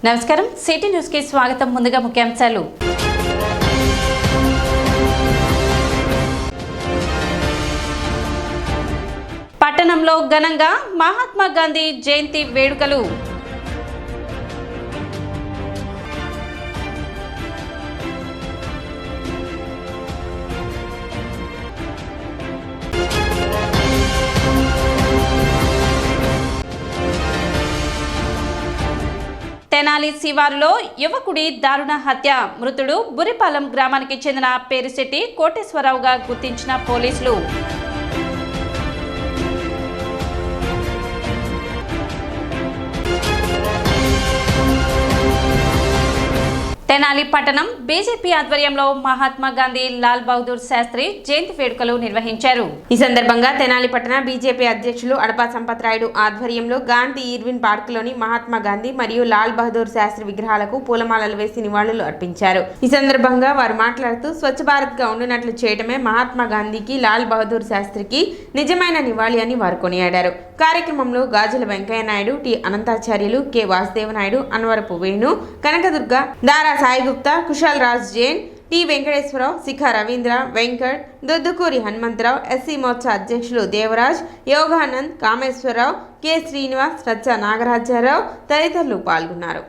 నమస్కారం city news కి స్వాగతం. ముందుగా ముఖ్యాంశాలు. పట్టణంలో ఘనంగా మహాత్మా గాంధీ జయంతి వేడుకలు. తెనాలి శివారులో యువకుడి దారుణ హత్య. మృతుడు బురిపాలెం గ్రామానికి చెందిన పేరిశెట్టి కోటేశ్వరరావుగా గుర్తించిన పోలీసులు. తెనాలి పట్టణం బీజేపీ ఆధ్వర్యంలో మహాత్మా గాంధీ లాల్ బహదూర్ శాస్త్రి జయంతి వేడుకలు నిర్వహించారు. ఈ సందర్భంగా తెనాలి పట్టణ బీజేపీ అధ్యక్షులు అడపా సంపత్ రాయుడు ఆధ్వర్యంలో గాంధీ ఈర్విన్ పార్కులోని మహాత్మా గాంధీ మరియు లాల్ బహదూర్ శాస్త్రి విగ్రహాలకు పూలమాలలు వేసి నివాళులు అర్పించారు. ఈ సందర్భంగా వారు మాట్లాడుతూ స్వచ్ఛ భారత్ గా ఉండినట్లు చేయటమే మహాత్మా గాంధీకి లాల్ బహదూర్ శాస్త్రికి నిజమైన నివాళి అని వారు కొనియాడారు. కార్యక్రమంలో గాజుల వెంకయ్య నాయుడు, టి అనంతాచార్యులు, కె వాసుదేవ నాయుడు, అన్వరపు వేణు, కనకదుర్గ, దారా సాయి గుప్తా, కుశాల్ రాజ్ జైన్, టి వెంకటేశ్వరరావు, శిఖా రవీంద్ర, వెంకట్, దొద్దుకూరి హనుమంతరావు, ఎస్సీ మోర్చా అధ్యక్షులు దేవరాజ్, యోగానంద్, కామేశ్వరరావు, కె శ్రీనివాస్, రచ్చ నాగరాజారావు తదితరులు పాల్గొన్నారు.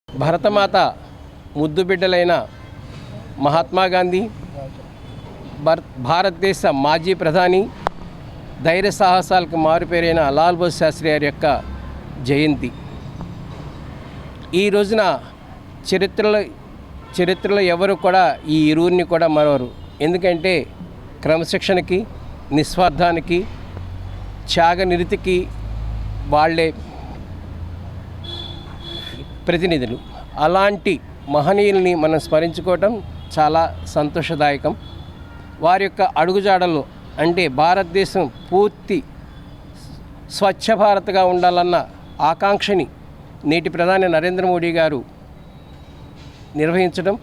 భరతమాత ముద్దు బిడ్డలైన మహాత్మా గాంధీ, భారతదేశ మాజీ ప్రధాని, ధైర్య సాహసాలకు మారుపేరైన లాల్ బహదూర్ శాస్త్రి గారి యొక్క జయంతి. ఈ రోజున చరిత్రలో ఎవరు కూడా ఈ ఇరువురిని కూడా మరవరు. ఎందుకంటే క్రమశిక్షణకి, నిస్వార్థానికి, త్యాగనిరతికి వాళ్ళే ప్రతినిధులు. అలాంటి మహనీయుల్ని మనం స్మరించుకోవటం చాలా సంతోషదాయకం. వారి యొక్క అడుగుజాడలు అంటే భారతదేశం పూర్తి స్వచ్ఛ భారత్గా ఉండాలన్న ఆకాంక్షని నేటి ప్రధాని నరేంద్ర మోడీ గారు నిర్వహించడం,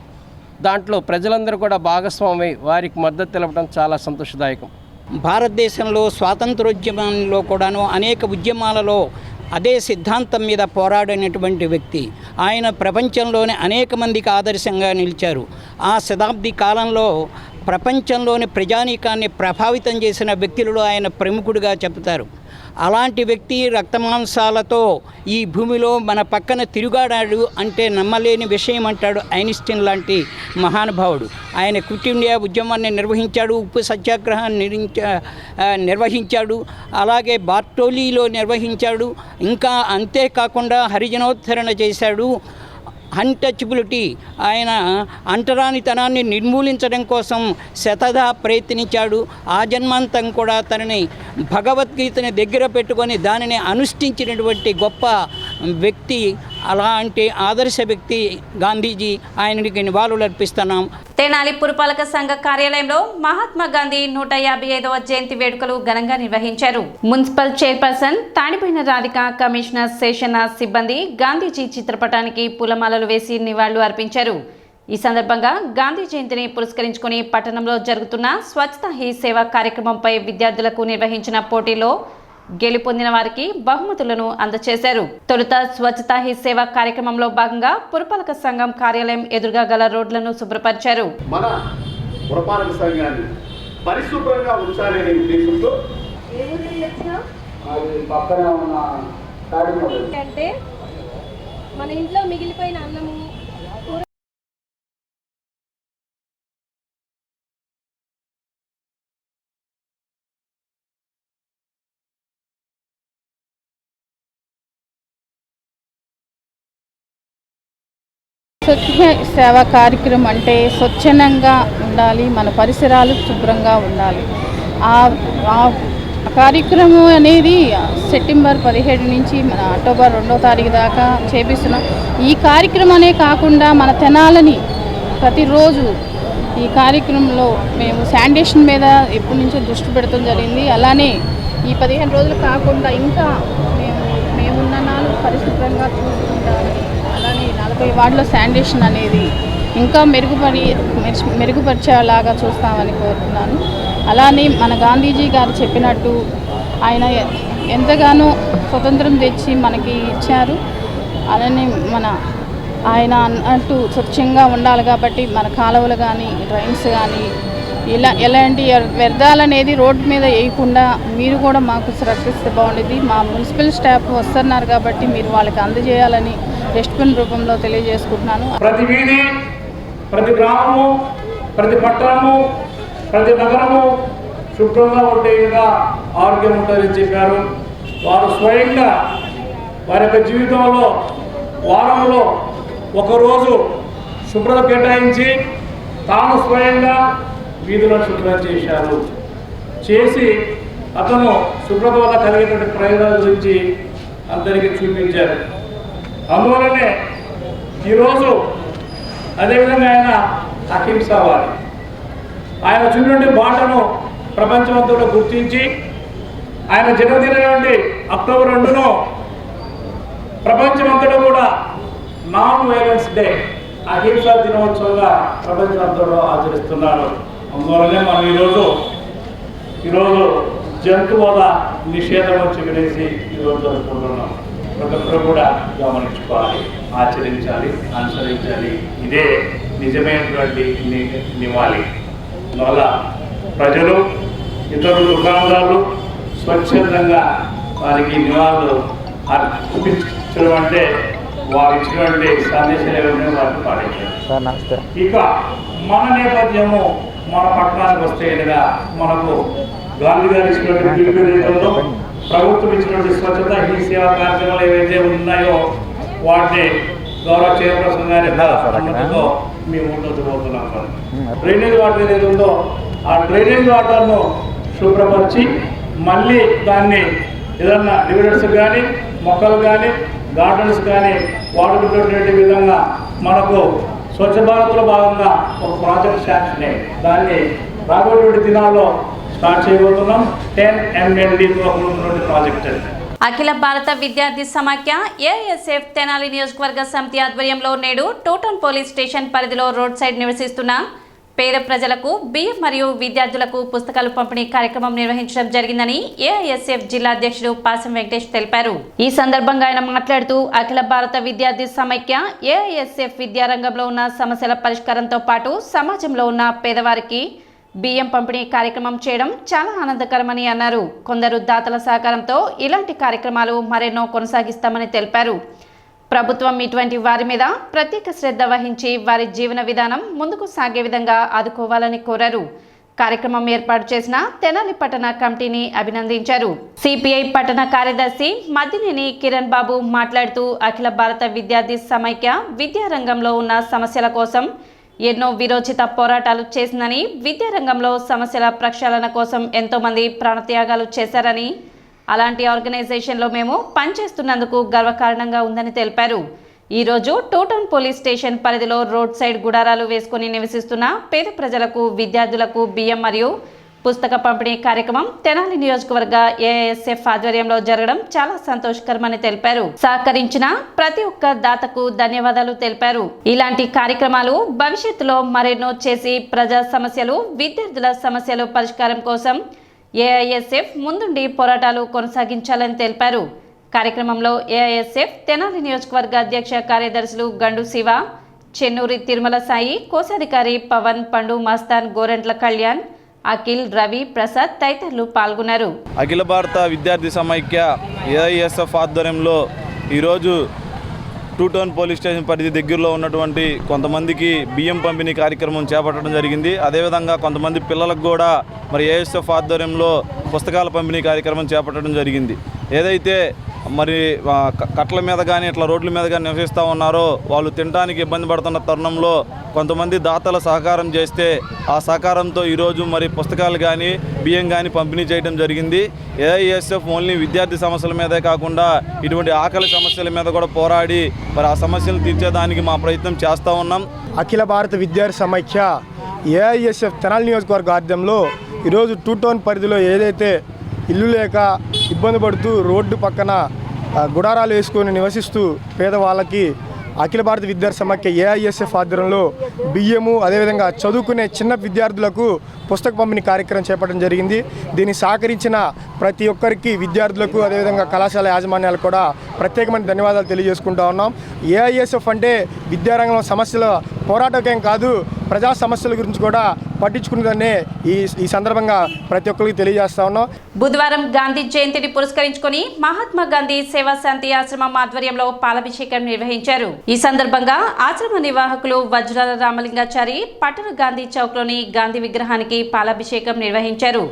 దాంట్లో ప్రజలందరూ కూడా భాగస్వామై వారికి మద్దతు తెలపడం చాలా సంతోషదాయకం. భారతదేశంలో స్వాతంత్రోద్యమంలో కూడాను అనేక ఉద్యమాలలో అదే సిద్ధాంతం మీద పోరాడినటువంటి వ్యక్తి. ఆయన ప్రపంచంలోని అనేక మందికి ఆదర్శంగా నిలిచారు. ఆ శతాబ్ది కాలంలో ప్రపంచంలోని ప్రజానీకాన్ని ప్రభావితం చేసిన వ్యక్తులలో ఆయన ప్రముఖుడిగా చెబుతారు. అలాంటి వ్యక్తి రక్తమాంసాలతో ఈ భూమిలో మన పక్కన తిరుగాడాడు అంటే నమ్మలేని విషయం అంటాడు ఐన్స్టీన్ లాంటి మహానుభావుడు. ఆయన క్విట్ ఇండియా ఉద్యమాన్ని నిర్వహించాడు, ఉప్పు సత్యాగ్రహాన్ని నిర్వహించాడు, అలాగే బార్టోలీలో నిర్వహించాడు. ఇంకా అంతేకాకుండా హరిజనోద్ధరణ చేశాడు. అన్టచబిలిటీ, ఆయన అంటరానితనాన్ని నిర్మూలించడం కోసం శతదా ప్రయత్నించాడు. ఆ జన్మాంతం కూడా తనని భగవద్గీతని దగ్గర పెట్టుకొని దానిని అనుష్ఠించినటువంటి గొప్ప వ్యక్తి. అలాంటి ఆదర్శ వ్యక్తి గాంధీజీ. ఆయనకి నివాళులు అర్పిస్తున్నాం. తెనాలి పురపాలక సంఘ కార్యాలయంలో మహాత్మా గాంధీ 155వ జయంతి వేడుకలు ఘనంగా నిర్వహించారు. మున్సిపల్ చైర్పర్సన్ తాడిపోయిన రాధిక, కమిషనర్ శేషనాథ్ సిబ్బంది గాంధీజీ చిత్రపటానికి పూలమాలలు వేసి నివాళులు అర్పించారు. ఈ సందర్భంగా గాంధీ జయంతిని పురస్కరించుకుని పట్టణంలో జరుగుతున్న స్వచ్ఛతా హీ సేవ కార్యక్రమంపై విద్యార్థులకు నిర్వహించిన పోటీలో గెలుపొందిన వారికి బహుమతులను అందజేశారు. తొలుత స్వచ్ఛతా హీ సేవ కార్యక్రమంలో భాగంగా పురపాలక సంఘం కార్యాలయం ఎదురుగా గల రోడ్లను శుభ్రపరిచారు. మన పురపాలక సంఘాన్ని పరిశుభ్రంగా ఉంచాలనే ఉద్దేశంతో అంటే మన ఇంట్లో మిగిలిపోయిన అన్నము, స్వచ్ఛ సేవా కార్యక్రమం అంటే స్వచ్ఛంగా ఉండాలి, మన పరిసరాలు శుభ్రంగా ఉండాలి. ఆ కార్యక్రమం అనేది సెప్టెంబర్ 17 నుంచి మన అక్టోబర్ 2వ తారీఖు దాకా చేపిస్తున్నాం. ఈ కార్యక్రమమే కాకుండా మన తెనాలని ప్రతిరోజు ఈ కార్యక్రమంలో మేము శానిటేషన్ మీద ఎప్పటి నుంచో దృష్టి పెడతాం జరిగింది. అలానే ఈ 15 రోజులు కాకుండా ఇంకా మేమున్న నాలుగు పరిశుభ్రంగా చూసుకుంటామని, అలానే 40 వార్డుల శానిటేషన్ అనేది ఇంకా మెరుగుపరిచేలాగా చూస్తామని కోరుతున్నాను. అలానే మన గాంధీజీ గారు చెప్పినట్టు ఆయన ఎంతగానో స్వతంత్రం తెచ్చి మనకి ఇచ్చారు. అలానే ఆయన అన్నట్టు స్వచ్ఛంగా ఉండాలి కాబట్టి మన కాలువలు కానీ డ్రైన్స్ కానీ ఎలాంటి వ్యర్థాలు అనేది రోడ్డు మీద వేయకుండా మీరు కూడా మాకు సహకరిస్తే బాగుండేది. మా మున్సిపల్ స్టాఫ్ వస్తున్నారు కాబట్టి మీరు వాళ్ళకి అందజేయాలని డస్ట్బిన్ రూపంలో తెలియజేసుకుంటున్నాను. ప్రతి వీధి, ప్రతి గ్రామము, ప్రతి పట్టణము, ప్రతి నగరము శుభ్రంగా ఉండేవిగా ఆరోగ్యం ఉంటుందని చెప్పారు. వారు స్వయంగా వారి యొక్క జీవితంలో వారంలో ఒకరోజు శుభ్రత కేటాయించి తాను స్వయంగా వీధులను శుభ్రం చేసి అతను శుభ్రత వల్ల కలిగేటువంటి ప్రయోజనాల గురించి అందరికీ చూపించారు. అందువల్లనే ఈరోజు అదేవిధంగా ఆయన అహింసవాది. ఆయన చూపినటువంటి బాటను ప్రపంచమంతా గుర్తించి ఆయన జన్మదినం నుండి అక్టోబర్ 2ను ప్రపంచమంతటా కూడా నాన్ వైలెన్స్ డే, అహింసా దినోత్సవంగా ప్రపంచమంతటా ఆచరిస్తున్నారు. అందువల్లనే మనం ఈరోజు జంతువుల నిషేధం చెప్పేసి ఈరోజు జరుపుకుంటున్నాం. ప్రతి ఒక్కరు కూడా గమనించుకోవాలి, ఆచరించాలి, అనుసరించాలి. ఇదే నిజమైనటువంటి నివాళి. అందువల్ల ప్రజలు, ఇతర దుకాణదారులు స్వచ్ఛందంగా వారికి నివాళులు అర్పించడం అంటే వారు ఇచ్చినటువంటి సందేశాలు ఏమైనా వారికి పాటించారు. ఇక మన నేపథ్యము మన పట్టణానికి వస్తే మనకు గాంధీ గారు ఇచ్చినటువంటి పిలుపు నేతల్లో ప్రభుత్వం ఇచ్చినటువంటి స్వచ్ఛత ఈ సేవా కార్యక్రమాలు ఏవైతే ఉన్నాయో వాటిని గౌరవ చైర్పర్సన్ గారి అనుమతితో మేము ఉండబోతున్నాం. డ్రైనేజ్ వాటర్ ఏదైతే ఉందో ఆ డ్రైనేజ్ వాటర్ను శుభ్రపరిచి మళ్ళీ దాన్ని ఏదన్నా డివిడెంట్స్ కానీ, మొక్కలు కానీ, గార్డెన్స్ కానీ వాడుకునేటువంటి విధంగా మనకు స్వచ్ఛ భారత్లో భాగంగా ఒక ప్రాజెక్ట్ శాంక్షన్ అయ్యి దాన్ని రాబోయే దినాల్లో స్టార్ట్ చేయబోతున్నాం. 10 MLD-తో ఉన్నటువంటి ప్రాజెక్ట్. అఖిల భారత విద్యార్థి సమాఖ్య ఏఐఎస్ఎఫ్ తెనాలి నియోజకవర్గ సమితి ఆధ్వర్యంలో నేడు టూటౌన్ పోలీస్ స్టేషన్ పరిధిలో రోడ్ సైడ్ నివసిస్తున్న పేద ప్రజలకు బియ్యం మరియు విద్యార్థులకు పుస్తకాలు పంపిణీ కార్యక్రమం నిర్వహించడం జరిగిందని ఏఐఎస్ఎఫ్ జిల్లా అధ్యక్షుడు పాసం వెంకటేష్ తెలిపారు. ఈ సందర్భంగా ఆయన మాట్లాడుతూ అఖిల భారత విద్యార్థి సమైక్య ఏఐఎస్ఎఫ్ విద్యారంగంలో ఉన్న సమస్యల పరిష్కారంతో పాటు సమాజంలో ఉన్న పేదవారికి బియ్యం పంపిణీ కార్యక్రమం చేయడం చాలా ఆనందకరమని అన్నారు. కొందరు దాతల సహకారంతో ఇలాంటి కార్యక్రమాలు మరెన్నో కొనసాగిస్తామని తెలిపారు. ప్రభుత్వం ఇటువంటి వారి మీద ప్రత్యేక శ్రద్ధ వహించి వారి జీవన విధానం ముందుకు సాగే విధంగా ఆదుకోవాలని కోరారు. కార్యక్రమం ఏర్పాటు చేసిన తెనాలి పట్టణ కమిటీని అభినందించారు. సిపిఐ పట్టణ కార్యదర్శి మద్దినేని కిరణ్ బాబు మాట్లాడుతూ అఖిల భారత విద్యార్థి సమైక్య విద్యారంగంలో ఉన్న సమస్యల కోసం ఎన్నో విరోచిత పోరాటాలు చేసిందని, విద్యారంగంలో సమస్యల ప్రక్షాళన కోసం ఎంతోమంది ప్రాణత్యాగాలు చేశారని, అలాంటి ఆర్గనైజేషన్లో మేము పనిచేస్తున్నందుకు గర్వకారణంగా ఉందని తెలిపారు. ఈరోజు టూటౌన్ పోలీస్ స్టేషన్ పరిధిలో రోడ్ సైడ్ గుడారాలు వేసుకుని నివసిస్తున్న పేద ప్రజలకు, విద్యార్థులకు బియ్యం మరియు పుస్తక పంపిణీ కార్యక్రమం తెనాలి నియోజకవర్గ ఏఐఎస్ఎఫ్ ఆధ్వర్యంలో జరగడం చాలా సంతోషకరమని తెలిపారు. సహకరించిన ప్రతి ఒక్క దాతకు ధన్యవాదాలు తెలిపారు. ఇలాంటి కార్యక్రమాలు భవిష్యత్తులో మరెన్నో చేసి ప్రజా సమస్యలు, విద్యార్థుల సమస్యలు పరిష్కారం కోసం ఏఐఎస్ఎఫ్ ముందుండి పోరాటాలు కొనసాగించాలని తెలిపారు. కార్యక్రమంలో ఏఐఎస్ఎఫ్ తెనాలి నియోజకవర్గ అధ్యక్ష కార్యదర్శులు గండు శివ, చెన్నూరి తిరుమల సాయి, కోశాధికారి పవన్, పండు మస్తాన్, గోరెంట్ల కళ్యాణ్, అఖిల్, రవి, ప్రసాద్ తదితరులు పాల్గొన్నారు. అఖిల భారత విద్యార్థి సమైక్య ఏఐఎస్ఎఫ్ ఆధ్వర్యంలో ఈరోజు టూటౌన్ పోలీస్ స్టేషన్ పరిధి దగ్గరలో ఉన్నటువంటి కొంతమందికి బియ్యం పంపిణీ కార్యక్రమం చేపట్టడం జరిగింది. అదేవిధంగా కొంతమంది పిల్లలకు కూడా మరి ఏఎస్ఎఫ్ ఆధ్వర్యంలో పుస్తకాల పంపిణీ కార్యక్రమం చేపట్టడం జరిగింది. ఏదైతే మరి కట్ల మీద కానీ ఇట్లా రోడ్ల మీద కానీ నివసిస్తూ ఉన్నారో వాళ్ళు తినడానికి ఇబ్బంది పడుతున్న తరుణంలో కొంతమంది దాతల సహకారం చేస్తే ఆ సహకారంతో ఈరోజు మరి పుస్తకాలు కానీ బియ్యం కానీ పంపిణీ చేయడం జరిగింది. ఏఐఎస్ఎఫ్ ఓన్లీ విద్యార్థి సమస్యల మీదే కాకుండా ఇటువంటి ఆకలి సమస్యల మీద కూడా పోరాడి మరి ఆ సమస్యలు తీర్చేదానికి మా ప్రయత్నం చేస్తూ ఉన్నాం. అఖిల భారత విద్యార్థి సమైక్య ఏఐఎస్ఎఫ్ తెనాలి నియోజకవర్గ ఆధ్వర్యంలో ఈరోజు టూటౌన్ పరిధిలో ఏదైతే ఇల్లు లేక ఇబ్బంది పడుతూ రోడ్డు పక్కన గుడారాలు వేసుకొని నివసిస్తూ పేదవాళ్ళకి అఖిల భారత విద్యార్థి సమాఖ్య ఏఐఎస్ఎఫ్ ఆధ్వర్యంలో బియ్యము అదేవిధంగా చదువుకునే చిన్న విద్యార్థులకు పుస్తక పంపిణీ కార్యక్రమం చేపట్టడం జరిగింది. దీన్ని సహకరించిన ప్రతి ఒక్కరికి విద్యార్థులకు అదేవిధంగా కళాశాల యాజమాన్యాలకు కూడా ప్రత్యేకమైన ధన్యవాదాలు తెలియజేసుకుంటా ఉన్నాం. ఏఐఎస్ఎఫ్ అంటే విద్యారంగంలో సమస్యల పోరాటకేం కాదు, ప్రజా సమస్యల గురించి కూడా పట్టించుకున్నదాన్ని ఈ సందర్భంగా ప్రతి ఒక్కరికి తెలియజేస్తా ఉన్నాం. బుధవారం గాంధీ జయంతిని పురస్కరించుకొని మహాత్మా గాంధీ సేవా శాంతి ఆశ్రమం ఆధ్వర్యంలో పాలాభిషేకం నిర్వహించారు. ఈ సందర్భంగా ఆశ్రమ నిర్వాహకులు వజ్రాల రామలింగాచారి పట్టణ గాంధీ చౌక్లోని గాంధీ విగ్రహానికి పాలాభిషేకం నిర్వహించారు.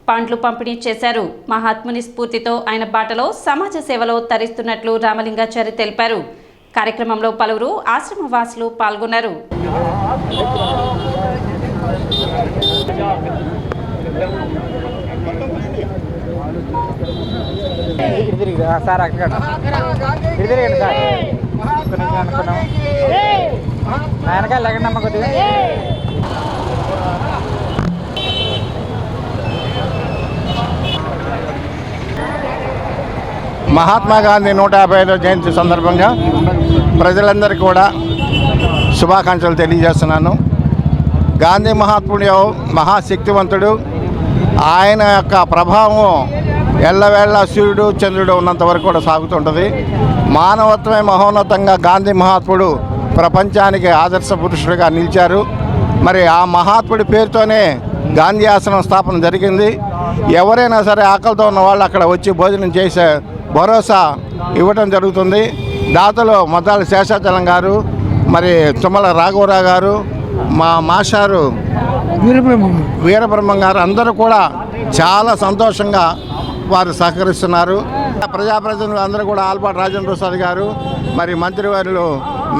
పండ్లు పంపిణీ చేశారు. మహాత్ముని స్ఫూర్తితో ఆయన బాటలో సమాజ సేవలో తరిస్తున్నట్లు రామలింగాచారి తెలిపారు. కార్యక్రమంలో పలువురు ఆశ్రమ వాసులు పాల్గొన్నారు. మహాత్మా గాంధీ 155వ జయంతి సందర్భంగా ప్రజలందరికీ కూడా శుభాకాంక్షలు తెలియజేస్తున్నాను. గాంధీ మహాత్ముడు మహాశక్తివంతుడు. ఆయన యొక్క ప్రభావం ఎల్లవేళ సూర్యుడు చంద్రుడు ఉన్నంత వరకు కూడా సాగుతుంటుంది. మానవత్వమే మహోన్నతంగా గాంధీ మహాత్ముడు ప్రపంచానికి ఆదర్శ పురుషుడిగా నిలిచారు. మరి ఆ మహాత్ముడి పేరుతోనే గాంధీ ఆశ్రమం స్థాపన జరిగింది. ఎవరైనా సరే ఆకలితో ఉన్న వాళ్ళు అక్కడ వచ్చి భోజనం చేసే భరోసా ఇవ్వటం జరుగుతుంది. దాతలు మద్దాల శేషాచలం గారు, మరి తుమ్మల రాఘవరావు గారు, మా మాస్టారు వీరబ్రహ్మం గారు అందరూ కూడా చాలా సంతోషంగా వారు సహకరిస్తున్నారు. ప్రజాప్రతినిధులు అందరూ కూడా ఆల్పాటి రాజేంద్ర ప్రసాద్ గారు, మరి మంత్రివర్యులు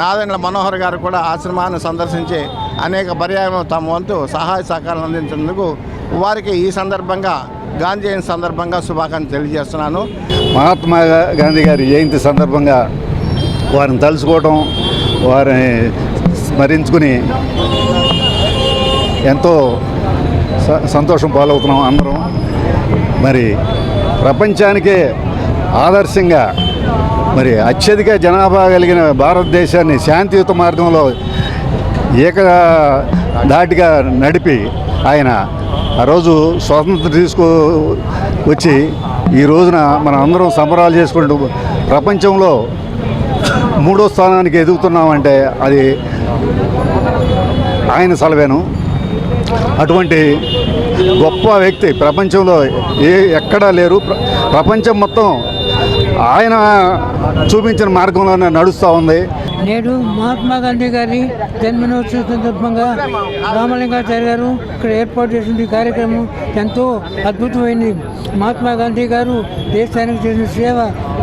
నాదెండ్ల మనోహర్ గారు కూడా ఆశ్రమాన్ని సందర్శించి అనేక పర్యాయం తమ వంతు సహాయ సహకారాలు అందించేందుకు వారికి ఈ సందర్భంగా గాంధీ జయంతి సందర్భంగా శుభాకాంక్షలు తెలియజేస్తున్నాను. మహాత్మా గాంధీ గారి జయంతి సందర్భంగా వారిని తలుచుకోవడం, వారిని స్మరించుకుని ఎంతో సంతోషం పాలవుతున్నాం అందరం. మరి ప్రపంచానికే ఆదర్శంగా మరి అత్యధిక జనాభా కలిగిన భారతదేశాన్ని శాంతియుత మార్గంలో ఏకధాటిగా నడిపి ఆయన ఆ రోజు స్వాతంత్రం వచ్చి ఈ రోజున మనం అందరం సంబరాలు చేసుకుంటూ ప్రపంచంలో 3వ స్థానానికి ఎదుగుతున్నామంటే అది ఆయన సలవేను. అటువంటి గొప్ప వ్యక్తి ప్రపంచంలో ఎక్కడా లేరు. ప్రపంచం మొత్తం ఆయన చూపించిన మార్గంలోనే నడుస్తూ ఉంది. నేడు మహాత్మా గాంధీ గారి జన్మదినోత్సవ సందర్భంగా రామలింగాచారి గారు ఇక్కడ ఏర్పాటు చేసిన కార్యక్రమం ఎంతో అద్భుతమైంది. మహాత్మా గాంధీ గారు దేశానికి చేసిన సేవ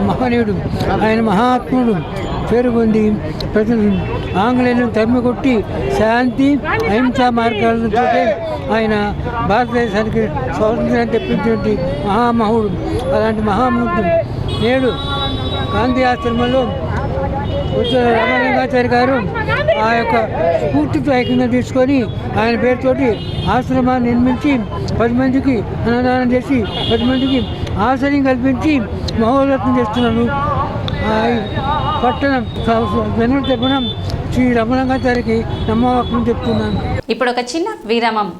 మహనీయుడు. ఆయన మహాత్ముడు పేరు పొంది ప్రజలు ఆంగ్లేయులను తరిమికొట్టి శాంతి అహింసా మార్గాలతో ఆయన భారతదేశానికి స్వాతంత్ర్యాన్ని తెప్పించినటువంటి మహామహుడు. అలాంటి మహామూర్తి నేడు గాంధీ ఆశ్రమంలో రామలింగాచారి గారు ఆ యొక్క స్ఫూర్తితో ఐక్యంగా తీసుకొని ఆయన పేరుతోటి ఆశ్రమాన్ని నిర్మించి 10 మందికి అన్నదానం చేసి 10 మందికి ఆశ్రయం కల్పించి మహోన్నతం చేస్తున్నాను. పట్టణం జన్మ తరపున శ్రీ రామలింగాచారికి నమ్మకం చెప్తున్నాను. ఇప్పుడు ఒక చిన్న విరామం.